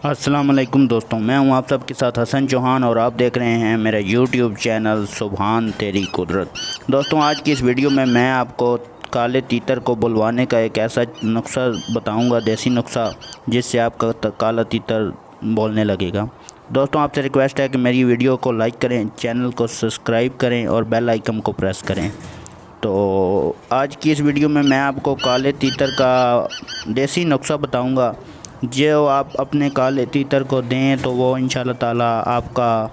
السلام علیکم دوستوں، میں ہوں آپ سب کے ساتھ حسن چوہان اور آپ دیکھ رہے ہیں میرا یوٹیوب چینل سبحان تیری قدرت۔ دوستوں، آج کی اس ویڈیو میں آپ کو کالے تیتر کو بلوانے کا ایک ایسا نسخہ بتاؤں گا، دیسی نسخہ، جس سے آپ کا کالا تیتر بولنے لگے گا۔ دوستوں، آپ سے ریکویسٹ ہے کہ میری ویڈیو کو لائک کریں، چینل کو سبسکرائب کریں اور بیل آئیکن کو پریس کریں۔ تو آج کی اس ویڈیو میں آپ کو کالے تیتر کا دیسی نسخہ بتاؤں گا، جو آپ اپنے کالے تیتر کو دیں تو وہ انشاءاللہ تعالی آپ کا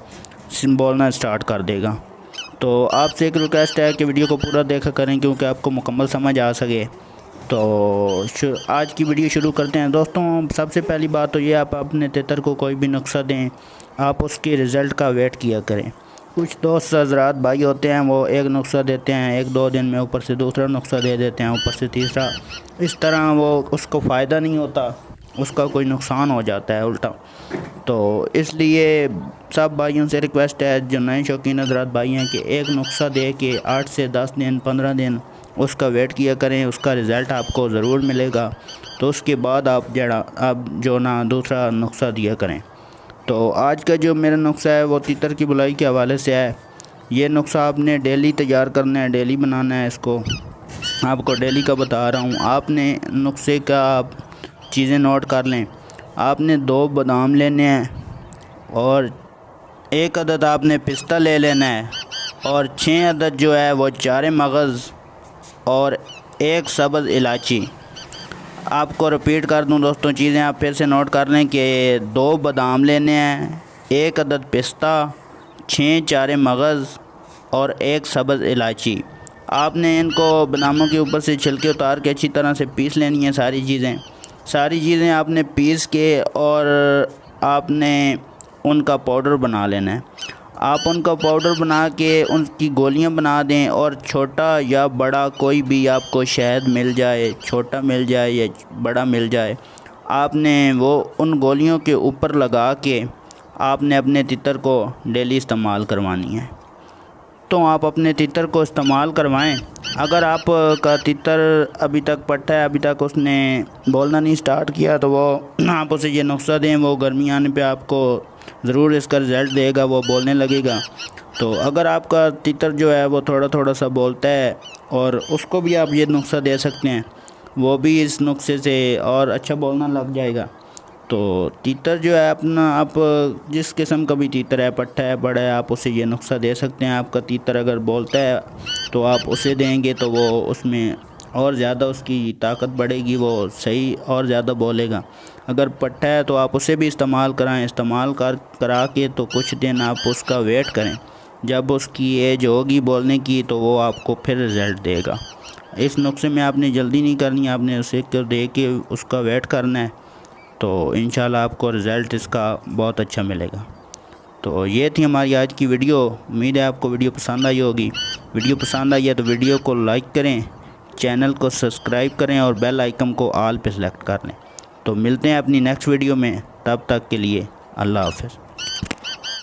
بولنا سٹارٹ کر دے گا۔ تو آپ سے ایک ریکویسٹ ہے کہ ویڈیو کو پورا دیکھا کریں کیونکہ آپ کو مکمل سمجھ آ سکے۔ تو آج کی ویڈیو شروع کرتے ہیں۔ دوستوں، سب سے پہلی بات تو یہ، آپ اپنے تیتر کو کوئی بھی نسخہ دیں، آپ اس کی رزلٹ کا ویٹ کیا کریں۔ کچھ دوست حضرات بھائی ہوتے ہیں، وہ ایک نسخہ دیتے ہیں، ایک دو دن میں اوپر سے دوسرا نسخہ دے دیتے ہیں، اوپر سے تیسرا، اس طرح وہ اس کو فائدہ نہیں ہوتا، اس کا کوئی نقصان ہو جاتا ہے الٹا۔ تو اس لیے سب بھائیوں سے ریکویسٹ ہے، جو نئے شوقین حضرات بھائی ہیں، کہ ایک نسخہ دے کے 8 سے 10 دن 15 دن اس کا ویٹ کیا کریں، اس کا رزلٹ آپ کو ضرور ملے گا۔ تو اس کے بعد آپ دوسرا نسخہ دیا کریں۔ تو آج کا جو میرا نسخہ ہے وہ تیتر کی بلائی کے حوالے سے ہے۔ یہ نسخہ آپ نے ڈیلی تیار کرنا ہے، ڈیلی بنانا ہے اس کو۔ آپ کو ڈیلی کا بتا رہا ہوں۔ آپ نے نسخے کا چیزیں نوٹ کر لیں۔ آپ نے 2 بادام لینے ہیں اور 1 عدد آپ نے پستہ لے لینا ہے اور 6 عدد جو ہے وہ چارے مغز اور 1 سبز الائچی۔ آپ کو رپیٹ کر دوں دوستوں، چیزیں آپ پھر سے نوٹ کر لیں کہ 2 بادام لینے ہیں، 1 عدد پستہ، 6 چارے مغز اور 1 سبز الائچی۔ آپ نے ان کو باداموں کے اوپر سے چھلکے اتار کے اچھی طرح سے پیس لینی ہیں۔ ساری چیزیں آپ نے پیس کے اور آپ نے ان کا پاؤڈر بنا لینا ہے۔ آپ ان کا پاؤڈر بنا کے ان کی گولیاں بنا دیں، اور چھوٹا یا بڑا کوئی بھی آپ کو شہد مل جائے، چھوٹا مل جائے یا بڑا مل جائے، آپ نے وہ ان گولیوں کے اوپر لگا کے آپ نے اپنے تیتر کو ڈیلی استعمال کروانی ہے۔ تو آپ اپنے تیتر کو استعمال کروائیں۔ اگر آپ کا تیتر ابھی تک پٹھا ہے، ابھی تک اس نے بولنا نہیں سٹارٹ کیا، تو وہ آپ اسے یہ نسخہ دیں، وہ گرمی آنے پہ آپ کو ضرور اس کا رزلٹ دے گا، وہ بولنے لگے گا۔ تو اگر آپ کا تیتر جو ہے وہ تھوڑا سا بولتا ہے، اور اس کو بھی آپ یہ نسخہ دے سکتے ہیں، وہ بھی اس نسخے سے اور اچھا بولنا لگ جائے گا۔ تو تیتر جو ہے آپ جس قسم کا بھی تیتر ہے، پٹھا ہے، بڑا ہے، آپ اسے یہ نسخہ دے سکتے ہیں۔ آپ کا تیتر اگر بولتا ہے تو آپ اسے دیں گے تو وہ اس میں اور زیادہ اس کی طاقت بڑھے گی، وہ صحیح اور زیادہ بولے گا۔ اگر پٹھا ہے تو آپ اسے بھی استعمال کرائیں، استعمال کرا کے تو کچھ دن آپ اس کا ویٹ کریں۔ جب اس کی ایج ہوگی بولنے کی تو وہ آپ کو پھر رزلٹ دے گا۔ اس نسخے میں آپ نے جلدی نہیں کرنی، آپ نے اسے دے کے اس کا ویٹ کرنا ہے، تو انشاءاللہ آپ کو رزلٹ اس کا بہت اچھا ملے گا۔ تو یہ تھی ہماری آج کی ویڈیو۔ امید ہے آپ کو ویڈیو پسند آئی ہوگی۔ ویڈیو پسند آئی ہے تو ویڈیو کو لائک کریں، چینل کو سبسکرائب کریں اور بیل آئیکن کو آل پہ سلیکٹ کر لیں۔ تو ملتے ہیں اپنی نیکسٹ ویڈیو میں، تب تک کے لیے اللہ حافظ۔